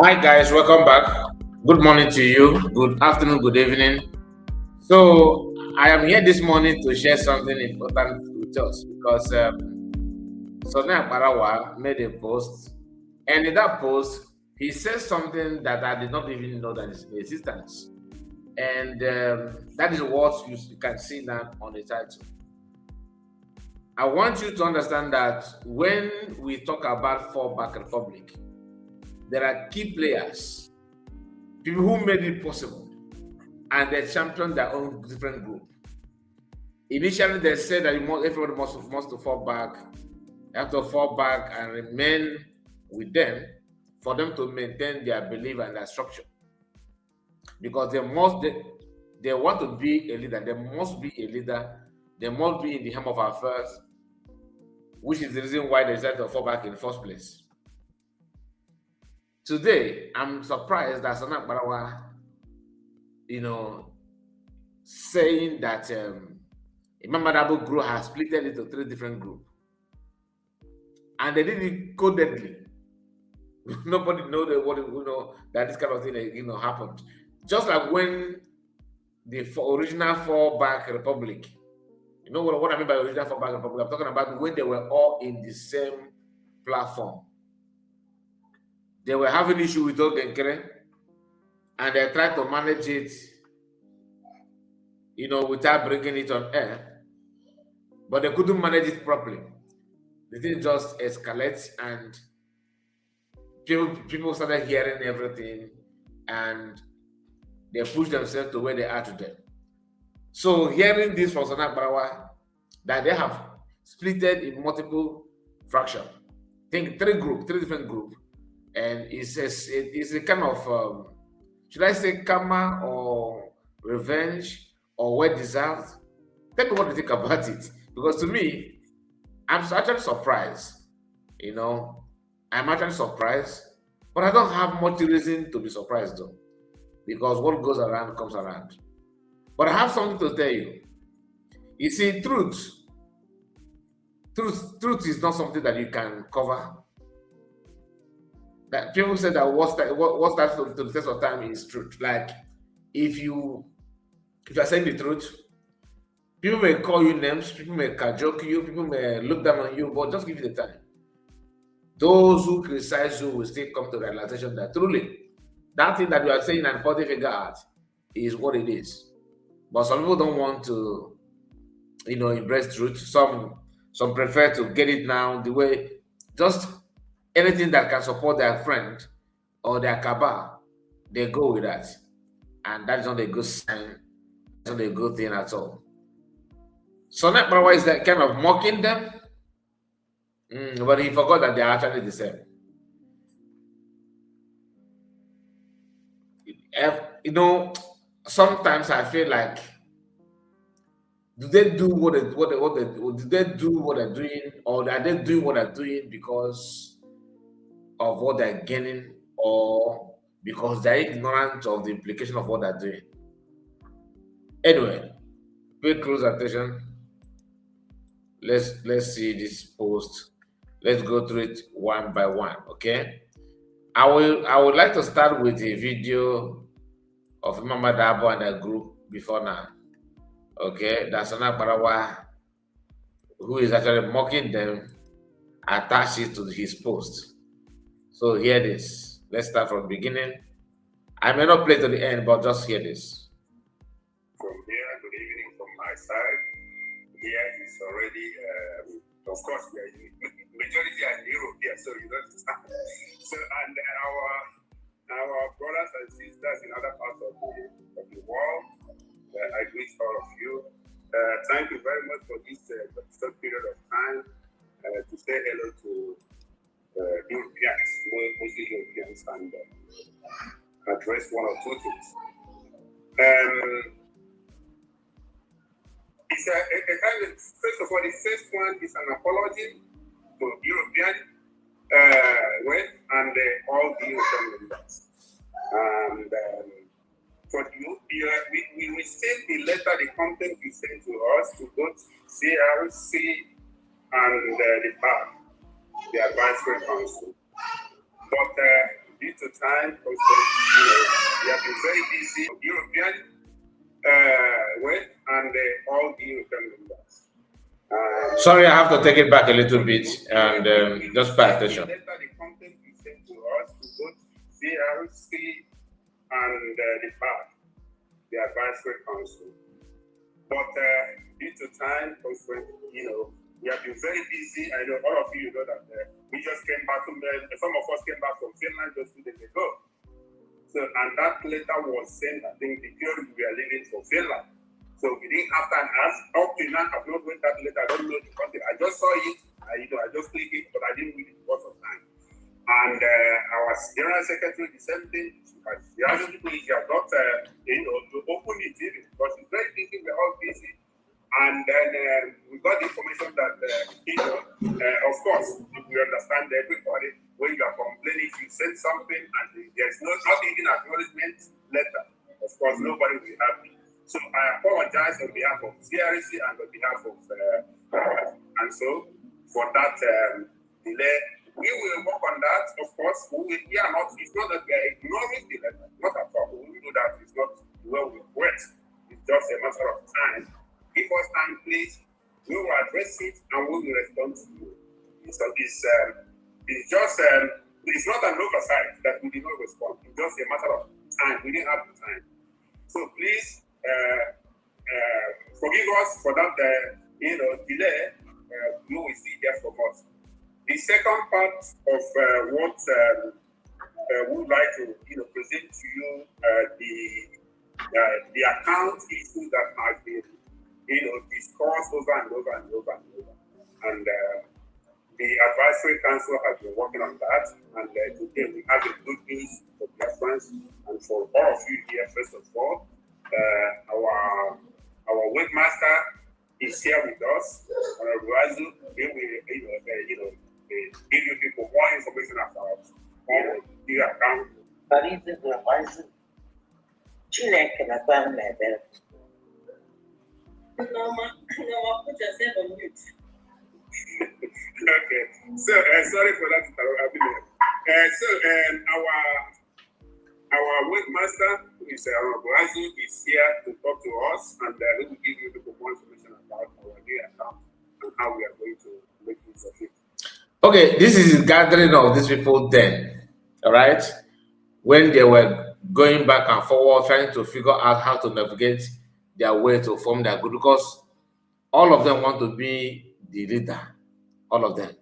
Hi guys, welcome back. Good morning to you. Good afternoon, good evening. So I am here this morning to share something important with us because AKPARAWA made a post, and in that post he says something that I did not even know that is in existence, and that is what you can see now on the title. I want you to understand that when we talk about fallback republic, there are key players, people who made it possible, and they championed their own different group. Initially, they said that everybody must to fall back, have to fall back and remain with them for them to maintain their belief and their structure. Because they want to be a leader, they must be a leader, they must be in the helm of affairs, which is the reason why they decided to fall back in the first place. Today, I'm surprised that AKPARAWA, saying that Mmaduabu group has split it into three different groups, and they did it codedly. Nobody know that this kind of thing happened. Just like when the original fallback republic. You know what I mean by original fallback republic? I'm talking about when they were all in the same platform. They were having issue with Ogenkere, and they tried to manage it, without bringing it on air, but they couldn't manage it properly. The thing just escalates, and people started hearing everything, and they pushed themselves to where they are today. So hearing this from AKPARAWA, that they have splitted in multiple fractions, think three different groups, and it's a kind of should I say karma or revenge or well deserved? Tell me what you think about it, because to me, I'm actually surprised. You know, I'm actually surprised, but I don't have much reason to be surprised though, because what goes around comes around. But I have something to tell you. You see, truth is not something that you can cover. That people say that what starts to the test of time is truth. Like if you if you're saying the truth, people may call you names, people may cajole you, people may look down on you, but just give it the time. Those who criticize you will still come to the realization that truly that thing that you are saying and pointing finger at is what it is. But some people don't want to, embrace truth. Some prefer to get it now the way just anything that can support their friend or their cabal, they go with that. And that is not a good sign, it's not a good thing at all. So AKPARAWA is that kind of mocking them, but he forgot that they are actually the same. You know, sometimes I feel like, do they do do they do what they're doing, or are they doing what they're doing because of what they're gaining, or because they're ignorant of the implication of what they're doing? Anyway, pay close attention. Let's see this post. Let's go through it one by one. Okay. I would like to start with a video of Mmaduabu and a group before now. Okay, that's AKPARAWA who is actually mocking them, attach it to his post. So here it is. Let's start from the beginning. I may not play to the end, but just hear this. From here, good evening from my side. Here is already, of course, we are majority are in Europe here, so you don't understand. So, and our brothers and sisters in other parts of the world, I greet all of you. Thank you very much for this short period of time to say hello to Europeans, mostly Europeans, and address one or two things. It's a kind of, first of all, the first one is an apology to European and all the European members. And for you, we received the letter the company sent to us to go to CRC and the PAC, the Advisory Council. But due to time constraints, we have been very busy. European way and all the European members. Sorry, I have to take it back a little bit and just pay attention. Later, the content we sent to us to both CRC and the PAC, the Advisory Council. But due to time constraints, we have been very busy. I know all of you know that we just came back from some of us came back from Finland just 2 days ago. So, and that letter was sent, I think, the period we were leaving for Finland. So we didn't have time. Up to now, I've not read that letter. I don't know the content. I just saw it. I just clicked it, but I didn't read it because of time. And our General Secretary, the same thing. The other people he has not, to open it even because it's very busy. We're all busy. And then we got the information that, of course, we understand everybody. When you are complaining, if you send something and there's not even acknowledgement letter, of course, nobody will be happy. So I apologize on behalf of CRC and on behalf of, and so for that delay. We will work on that, of course. It's not that we are ignoring the letter, not at all. We know that it's not where we went. It's just a matter of time. Give us time, please. We will address it and we will respond to you. So it's just, it's not an oversight that we did not respond. It's just a matter of time. We didn't have the time. So please forgive us for that, delay. You will see there from us. The second part of what we would like to, present to you the account issue that has been, discussed over and over and over and over. And the Advisory Council has been working on that. And today we have a good news for reference and for all of you here. First of all, our webmaster is here with us. Mmaduabu, he will, give you people more information about the account. Okay, so sorry for that. Our webmaster, who is Mmaduabu, is here to talk to us, and he will give you people more information about our new account and how we are going to make use of it. Okay, this is the gathering of these people then, all right? When they were going back and forward, trying to figure out how to navigate their way to form their group, because all of them want to be the leader, all of them,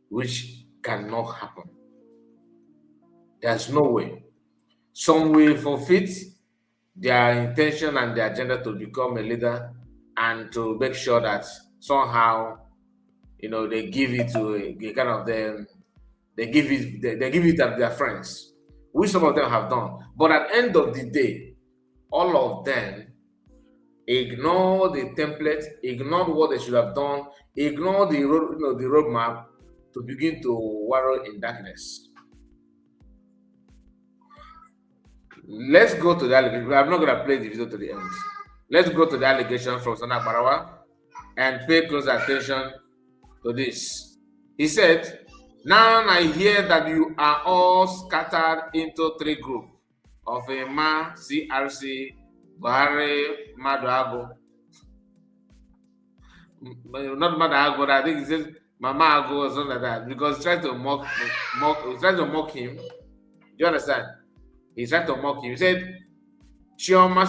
which cannot happen. There's no way. Some will forfeit their intention and their agenda to become a leader and to make sure that somehow, they give it to a kind of them, they give it to their friends, which some of them have done. But at the end of the day, all of them ignore the template, ignore what they should have done, ignore the road, the roadmap to begin to wallow in darkness. Let's go to the allegation. I'm not going to play the video to the end. Let's go to the allegation from AKPARAWA and pay close attention to this. He said, "Now I hear that you are all scattered into 3 groups of Emma, CRC, Buhari, Mmaduabu." Not Mmaduabu, but I think he says Mama Ago or something like that, because he's trying to mock him. Do you understand? He's trying to mock him. He said, Chioma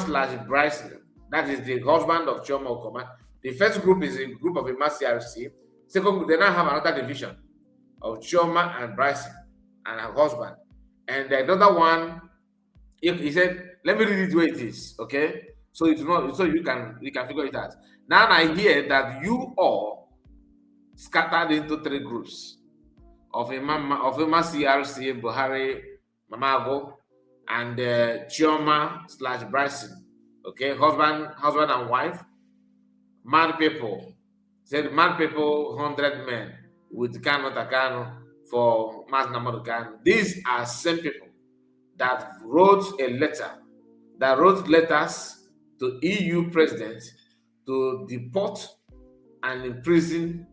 / Bryson, that is the husband of Chioma Okoma. The first group is a group of Emma CRC. Second group, they now have another division of Chioma and Bryson and her husband. And the other one, he said, let me read it the way it is, okay? So it's not, so you can figure it out. Now I hear that you all scattered into 3 groups of Emma CRC, Buhari, Mamago, and Chioma / Bryson, okay? Husband and wife. Mad people. Said mad people, 100 men with Kano Takano for Mas Namadu Kano. These are same people that wrote letters to EU president to deport and imprison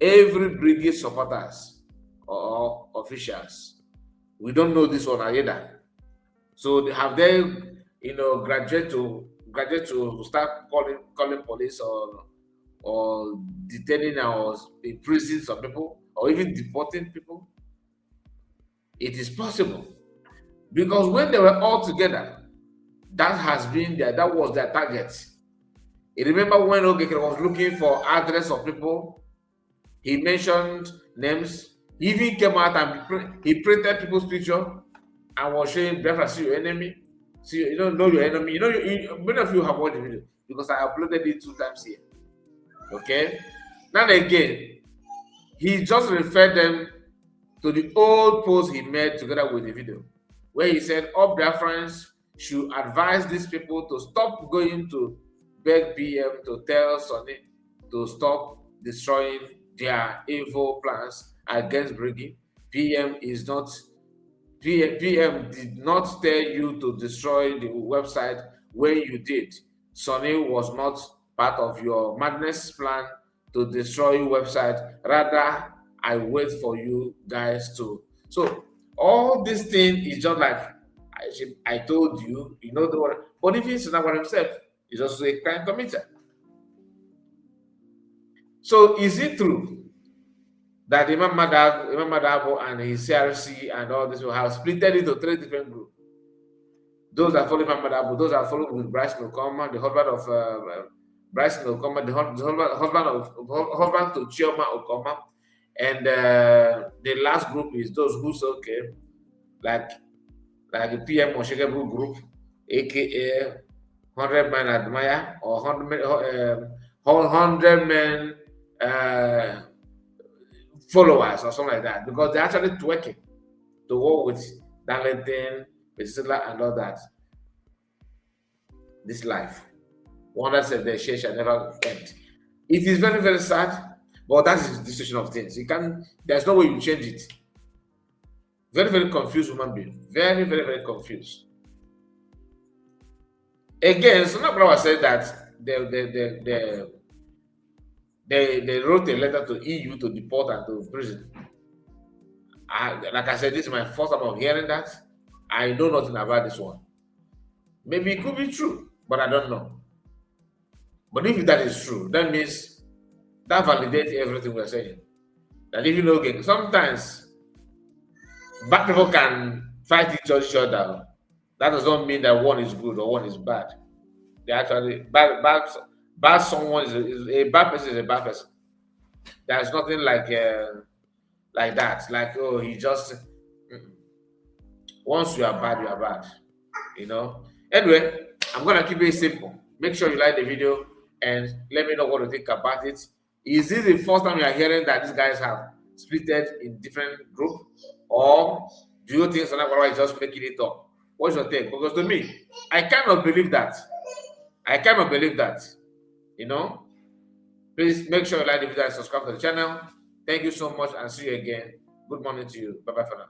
every brigade supporters or officials We don't know this one either. So have they, graduate to start calling police or detaining or imprisoning some people or even deporting people? It is possible because when they were all together, that was their target. You remember when Ogeke was looking for address of people, he mentioned names. He even came out and he printed people's picture and was showing Biafra, see your enemy. See, know your enemy. Many of you have watched the video because I uploaded it 2 times here. Okay? Now again, he just referred them to the old post he made together with the video, where he said all Biafrans should advise these people to stop going to beg PM to tell Sonny to stop destroying their evil plans against Briggy. PM did not tell you to destroy the website when you did. Sonny was not part of your madness plan to destroy your website. Rather, I wait for you guys to. So all this thing is just like I told you, the word. But if he's not himself, he's also a crime committer. So is it true that Mmaduabu and his CRC and all this will have split into 3 different groups? Those that follow Mmaduabu, those that follow with Bryson Okoma, the husband of Bryson Okoma, the husband to Chioma Okoma, and the last group is those who's okay, like the PM Oshegebu group, aka 100 Men Admire or 100 Men followers or something like that, because they're actually twerking to war with Darlington, Priscilla, and all that. This life, one that said the share shall never end. It is very, very sad, but that is the decision of things. There's no way you change it. Very, very confused human being. Very, very, very confused. Again, Mmaduabu said that they wrote a letter to EU to deport and to prison. Like I said, this is my first time of hearing that. I know nothing about this one. Maybe it could be true, but I don't know. But if that is true, that means that validates everything we're saying. That if sometimes bad people can fight each other. That does not mean that one is good or one is bad. They actually bad someone is a bad person is a bad person. There's nothing like that. Like, oh, he just once you are bad, you are bad. Anyway, I'm gonna keep it simple. Make sure you like the video and let me know what you think about it. Is this the first time you are hearing that these guys have splitted in different groups, or do you think Mmaduabu is just making it up? What's your take? Because to me, I cannot believe that. Please make sure you like the video and subscribe to the channel. Thank you so much and see you again. Good morning to you. Bye-bye for now.